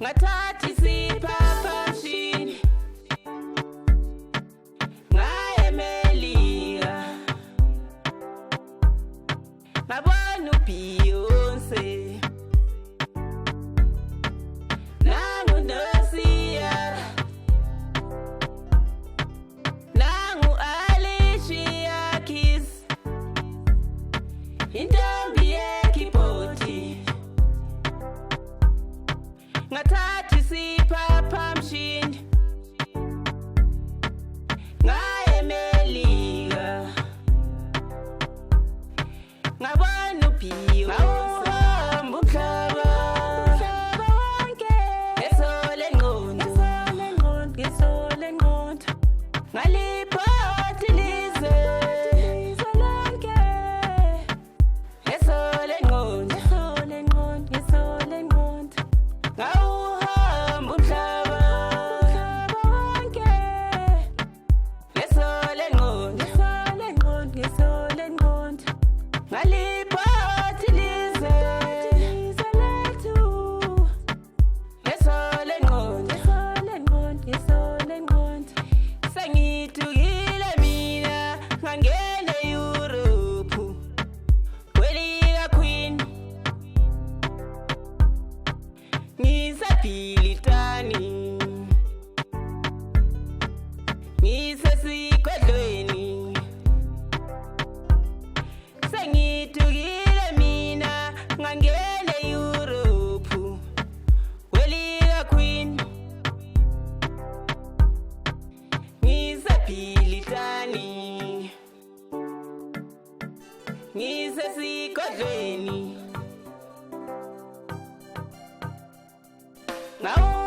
ngathatha isiphaphamshini ngaya eMelika ngabona uBeyonce nangu Nosiya nangu Alicia Keys intombi ye-keyboard ngathatha isiphaphamshini ngaya eMelika ngabona uBeyonce ngawuhamba umhlaba wonke ngesole ngqondo ngaliphathi ilizwe lonke ngesole ngqondo ngawuhamba umhlaba wonke ngesole ngqondo ngaliphathi ilizwe lethu ngesole ngqondo sengithukile mina ngangena eEurope kwelika Queen ngisebhilitani ngisesigodlweni sengithukile mina ngangena eEurope kwelika Queen ngisebhilitani ngisesigodlweni. Now